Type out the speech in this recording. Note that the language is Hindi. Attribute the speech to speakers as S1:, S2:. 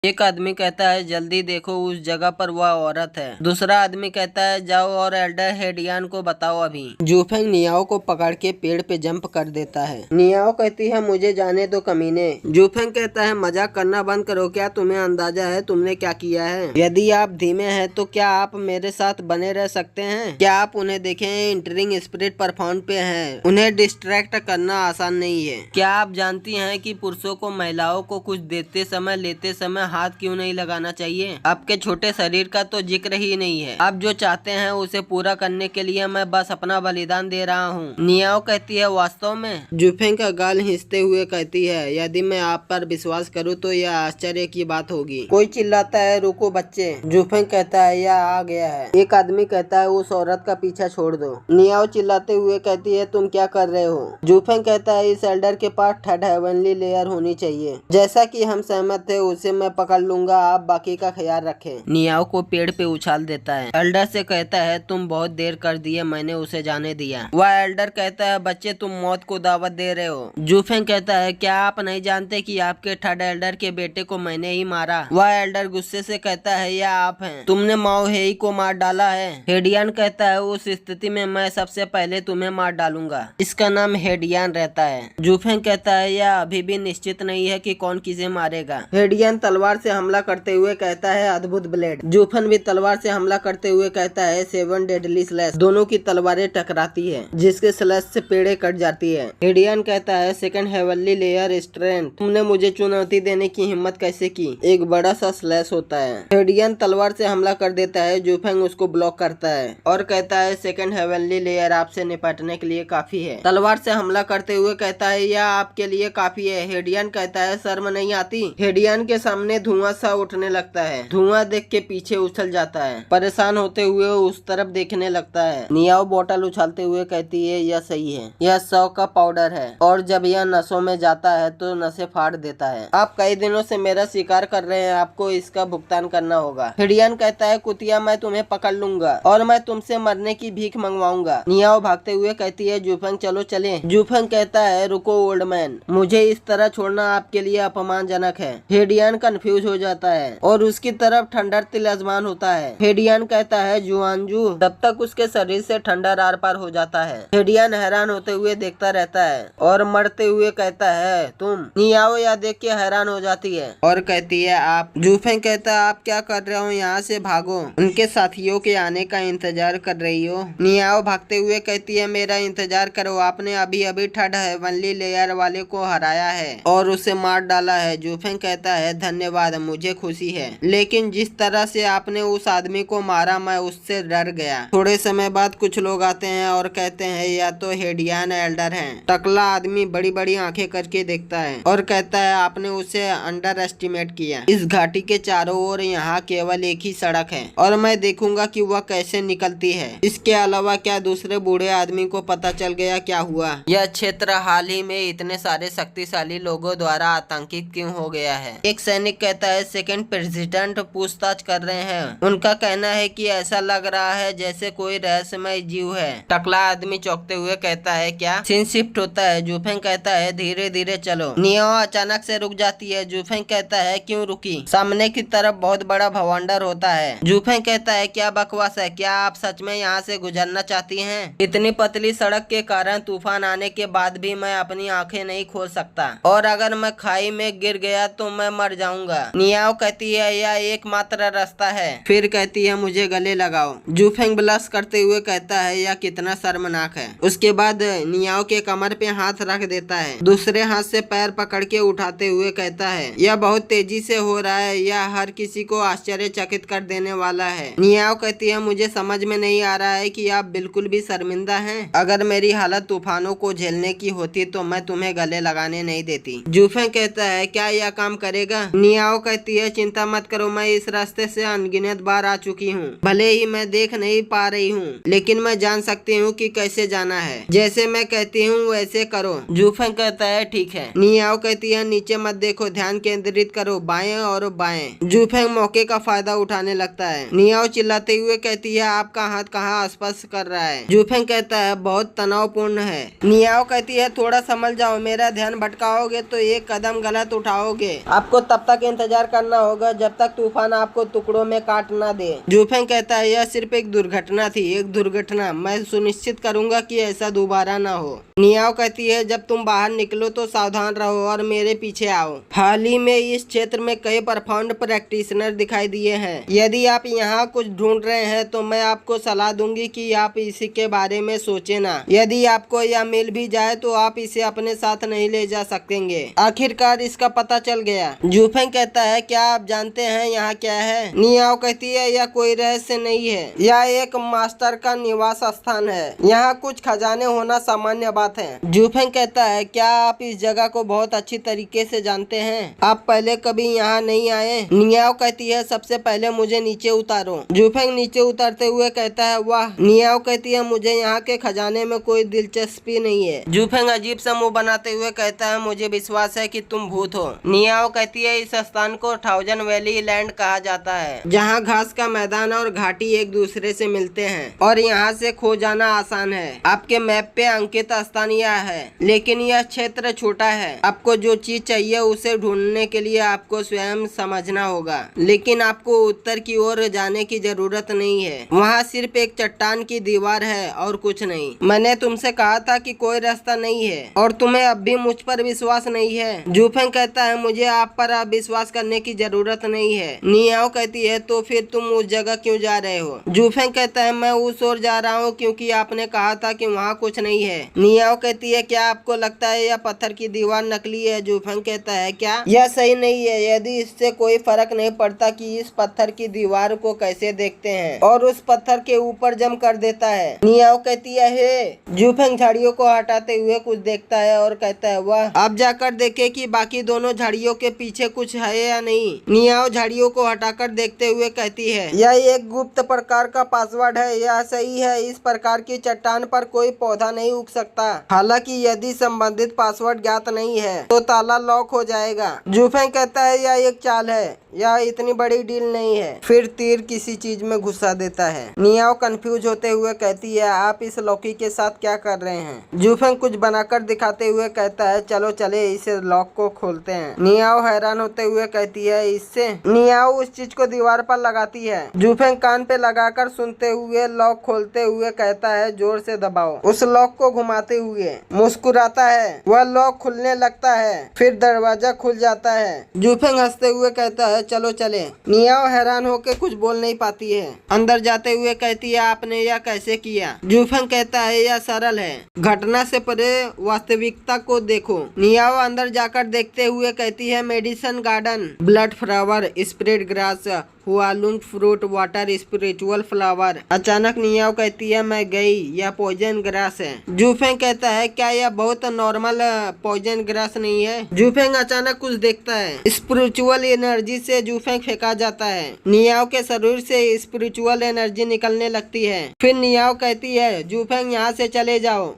S1: एक आदमी कहता है जल्दी देखो उस जगह पर वह औरत है। दूसरा आदमी कहता है जाओ और एल्डर हेडियन को बताओ अभी। जूफेंग नियाओ को पकड़ के पेड़ पे जंप कर देता है। नियाओ कहती है मुझे जाने दो कमीने। जूफेंग कहता है मजाक करना बंद करो, क्या तुम्हें अंदाजा है तुमने क्या किया है? यदि आप धीमे हैं तो क्या आप मेरे साथ बने रह सकते हैं? क्या आप उन्हें देखें? इंटरिंग स्पिरिट परफॉर्म पे है, उन्हें डिस्ट्रैक्ट करना आसान नहीं है। क्या आप जानती हैं कि पुरुषों को महिलाओं को कुछ देते समय लेते समय हाथ क्यों नहीं लगाना चाहिए? आपके छोटे शरीर का तो जिक्र ही नहीं है। आप जो चाहते हैं उसे पूरा करने के लिए मैं बस अपना बलिदान दे रहा हूँ। नियाओ कहती है वास्तव में? जूफेंग का गाल हिंसते हुए कहती है यदि मैं आप पर विश्वास करूँ तो यह आश्चर्य की बात होगी। कोई चिल्लाता है रुको बच्चे। जूफेंग कहता है यह आ गया है। एक आदमी कहता है उस औरत का पीछा छोड़ दो। नियाओ चिल्लाते हुए कहती है तुम क्या कर रहे हो? जूफेंग कहता है इस एल्डर के पास थर्ड हेवनली लेयर होनी चाहिए। जैसा कि हम सहमत थे उसे मैं पकड़ लूंगा, आप बाकी का ख्याल रखें। नियाओ को पेड़ पे उछाल देता है। एल्डर से कहता है तुम बहुत देर कर दिए, मैंने उसे जाने दिया। वह एल्डर कहता है बच्चे तुम मौत को दावत दे रहे हो। जूफेंग कहता है क्या आप नहीं जानते कि आपके थर्ड एल्डर के बेटे को मैंने ही मारा? वह एल्डर गुस्से से कहता है यह आप हैं, तुमने माओ हेई को मार डाला है। हेडियन कहता है उस स्थिति में मैं सबसे पहले तुम्हें मार डालूंगा। इसका नाम हेडियन रहता है। जूफेंग कहता है यह अभी भी निश्चित नहीं है कि कौन किसे मारेगा। हेडियन तलवार से हमला करते हुए कहता है अद्भुत ब्लेड। जूफन भी तलवार से हमला करते हुए कहता है 7 डेडली स्लैश। दोनों की तलवारें टकराती है जिसके स्लैश से पेड़े कट जाती है। हेडियन कहता है सेकंड हेवनली लेयर स्ट्रेंथ, तुमने मुझे चुनौती देने की हिम्मत कैसे की? एक बड़ा सा स्लैश होता है। हेडियन तलवार से हमला कर देता है। जूफेंग उसको ब्लॉक करता है और कहता है सेकंड हेवनली लेयर आपसे निपटने के लिए काफी है। तलवार से हमला करते हुए कहता है यह आपके लिए काफी है। हेडियन कहता है शर्म नहीं आती? हेडियन के सामने धुआं सा उठने लगता है। धुआं देख के पीछे उछल जाता है। परेशान होते हुए उस तरफ देखने लगता है। नियाओ बोतल उछालते हुए कहती है यह सही है, यह 100 का पाउडर है और जब यह नसों में जाता है तो नसें फाड़ देता है। आप कई दिनों से मेरा शिकार कर रहे हैं, आपको इसका भुगतान करना होगा। हेडियन कहता है कुतिया मैं तुम्हें पकड़ लूंगा और मैं तुमसे मरने की भीख मंगवाऊंगा। नियाओ भागते हुए कहती है जूफेंग चलो चले। जूफेंग कहता है रुको ओल्ड मैन, मुझे इस तरह छोड़ना आपके लिए अपमानजनक है। हेडियन कंफ्यूज हो जाता है और उसकी तरफ ठंडर तिलस्मान होता है। हेडियन कहता है जुआनजू, तब तक उसके शरीर से ठंडर आर पार हो जाता है। हेडियन हैरान होते हुए देखता रहता है और मरते हुए कहता है तुम? नियाओ यह देख के हैरान हो जाती है और कहती है आप? जूफेंग कहता है आप क्या कर रहे हो? यहाँ से भागो, उनके साथियों के आने का इंतजार कर रही हो? नियाओ भागते हुए कहती है मेरा इंतजार करो, आपने अभी अभी थर्ड हेवनली लेयर वाले को हराया है और उसे मार डाला है। जूफेंग कहता है धन्यवाद, मुझे खुशी है, लेकिन जिस तरह से आपने उस आदमी को मारा मैं उससे डर गया। थोड़े समय बाद कुछ लोग आते हैं और कहते हैं या तो हेडियन एल्डर हैं। टकला आदमी बड़ी बड़ी आंखें करके देखता है और कहता है आपने उसे अंडर एस्टिमेट किया। इस घाटी के चारों ओर यहाँ केवल एक ही सड़क है और मैं देखूंगा कि वह कैसे निकलती है। इसके अलावा क्या दूसरे बूढ़े आदमी को पता चल गया क्या हुआ? यह क्षेत्र हाल ही में इतने सारे शक्तिशाली लोगों द्वारा आतंकित क्यों हो गया है? एक सैनिक कहता है सेकंड प्रेसिडेंट पूछताछ कर रहे हैं, उनका कहना है कि ऐसा लग रहा है जैसे कोई रहस्यमय जीव है। टकला आदमी चौंकते हुए कहता है क्या? सीन शिफ्ट होता है। जूफेंग कहता है धीरे धीरे चलो। नियाओ अचानक से रुक जाती है। जूफेंग कहता है क्यों रुकी? सामने की तरफ बहुत बड़ा भवंडर होता है। जूफेंग कहता है क्या बकवास है, क्या आप सच में यहाँ से गुजरना चाहती हैं? इतनी पतली सड़क के कारण तूफान आने के बाद भी मैं अपनी आंखें नहीं खोल सकता और अगर मैं खाई में गिर गया तो मैं मर जाऊंगा। नियाओ कहती है यह एकमात्र रास्ता है। फिर कहती है मुझे गले लगाओ। जूफेंग ब्लश करते हुए कहता है यह कितना शर्मनाक है। उसके बाद नियाओ के कमर पे हाथ रख देता है, दूसरे हाथ से पैर पकड़ के उठाते हुए कहता है यह बहुत तेजी से हो रहा है, यह हर किसी को आश्चर्यचकित कर देने वाला है। नियाओ कहती है मुझे समझ में नहीं आ रहा है कि आप बिल्कुल भी शर्मिंदा हैं। अगर मेरी हालत तूफानों को झेलने की होती तो मैं तुम्हें गले लगाने नहीं देती। जूफेंग कहता है क्या यह काम करेगा? नियाओ कहती है चिंता मत करो, मैं इस रास्ते से अनगिनत बार आ चुकी हूँ। भले ही मैं देख नहीं पा रही हूँ लेकिन मैं जान सकती हूँ कि कैसे जाना है। जैसे मैं कहती हूँ वैसे करो। जूफेंग कहता है ठीक है। नियाओ कहती है नीचे मत देखो, ध्यान केंद्रित करो बाएं और बाएं। जूफेंग मौके का फायदा उठाने लगता है। नियाओ चिल्लाते हुए कहती है आपका हाथ कहाँ स्पर्श कर रहा है? जूफेंग कहता है बहुत तनावपूर्ण है। नियाओ कहती है थोड़ा संभल जाओ, मेरा ध्यान भटकाओगे तो एक कदम गलत उठाओगे, आपको तब तक इंतजार करना होगा जब तक तूफान आपको टुकड़ों में काट ना दे। जूफेंग कहता है यह सिर्फ एक दुर्घटना थी, एक दुर्घटना। मैं सुनिश्चित करूंगा कि ऐसा दोबारा ना हो। नियाओ कहती है जब तुम बाहर निकलो तो सावधान रहो और मेरे पीछे आओ। हाल ही में इस क्षेत्र में कई परफॉर्म्ड प्रैक्टिशनर दिखाई दिए हैं। यदि आप यहाँ कुछ ढूंढ रहे हैं तो मैं आपको सलाह दूंगी कि आप इसी के बारे में सोचे ना। यदि आपको यह मिल भी जाए तो आप इसे अपने साथ नहीं ले जा सकेंगे। आखिरकार इसका पता चल गया। जूफेंग कहता है क्या आप जानते हैं यहाँ क्या है? नियाओ कहती है यह कोई रहस्य नहीं है, यह एक मास्टर का निवास स्थान है। यहाँ कुछ खजाने होना सामान्य बात है। जूफेंग कहता है क्या आप इस जगह को बहुत अच्छी तरीके से जानते हैं? आप पहले कभी यहाँ नहीं आए? नियाओ कहती है सबसे पहले मुझे नीचे उतारो। जूफेंग नीचे उतरते हुए कहता है वाह। नियाओ कहती है मुझे यहाँ के खजाने में कोई दिलचस्पी नहीं है। जूफेंग अजीब सा मुंह बनाते हुए कहता है मुझे विश्वास है कि तुम भूत हो। नियाओ कहती है इस स्थान को थाउजेंड वैली लैंड कहा जाता है, जहाँ घास का मैदान और घाटी एक दूसरे से मिलते हैं और यहाँ से खो जाना आसान है। आपके मैप पे अंकित स्थान यह है, लेकिन यह क्षेत्र छोटा है। आपको जो चीज चाहिए उसे ढूंढने के लिए आपको स्वयं समझना होगा, लेकिन आपको उत्तर की ओर जाने की जरूरत नहीं है। वहाँ सिर्फ एक चट्टान की दीवार है और कुछ नहीं। मैंने तुमसे कहा था कि कोई रास्ता नहीं है और तुम्हें अब भी मुझ पर विश्वास नहीं है। जूफेंग कहता है मुझे आप पर अब विश्वास करने की जरूरत नहीं है। नियाओ कहती है तो फिर तुम उस जगह क्यों जा रहे हो? जूफेंग कहता है मैं उस ओर जा रहा हूँ क्योंकि आपने कहा था कि वहाँ कुछ नहीं है। नियाओ कहती है क्या आपको लगता है यह पत्थर की दीवार नकली है? जूफेंग कहता है क्या यह सही नहीं है? यदि इससे कोई फर्क नहीं पड़ता कि इस पत्थर की दीवार को कैसे देखते हैं और उस पत्थर के ऊपर जम कर देता है। नियाओ कहती है हे। जूफेंग झाड़ियों को हटाते हुए कुछ देखता है और कहता है वाह। अब जाकर देखे कि बाकी दोनों झाड़ियों के पीछे कुछ है या नहीं। नियाओ झाड़ियों को हटाकर देखते हुए कहती है यह एक गुप्त प्रकार का पासवर्ड है। यह सही है, इस प्रकार की चट्टान पर कोई पौधा नहीं उग सकता। हालांकि यदि संबंधित पासवर्ड ज्ञात नहीं है तो ताला लॉक हो जाएगा। जूफेंग कहता है यह एक चाल है, यह इतनी बड़ी डील नहीं है। फिर तीर किसी चीज में घुसा देता है। नियाओ कंफ्यूज होते हुए कहती है आप इस लौकी के साथ क्या कर रहे हैं? जूफेंग कुछ बनाकर दिखाते हुए कहता है चलो चले इसे लॉक को खोलते हैं। नियाओ हैरान होते हुए कहती है इससे? नियाओ उस चीज को दीवार पर लगाती है। जूफेंग कान पे लगाकर सुनते हुए लॉक खोलते हुए कहता है जोर से दबाओ। उस लॉक को घुमाते हुए मुस्कुराता है, वह लॉक खुलने लगता है। फिर दरवाजा खुल जाता है। जूफेंग हंसते हुए कहता है चलो चले। नियाओ हैरान होकर कुछ बोल नहीं पाती है। अंदर जाते हुए कहती है आपने यह कैसे किया? जूफेंग कहता है यह सरल है, घटना से परे वास्तविकता को देखो। नियाओ अंदर जाकर देखते हुए कहती है medicine garden, blood flower, spread grass, Hualung fruit, water spiritual flower. अचानक नियाओ कहती है मैं गई, यह पॉइजन ग्रास है। जूफेंग कहता है क्या यह बहुत नॉर्मल पॉइजन ग्रास नहीं है? जूफेंग अचानक कुछ देखता है। स्पिरिचुअल एनर्जी से जूफेंग फेंका जाता है। नियाओ के शरीर से स्पिरिचुअल एनर्जी निकलने लगती है। फिर नियाओ कहती है जूफेंग यहाँ से चले जाओ।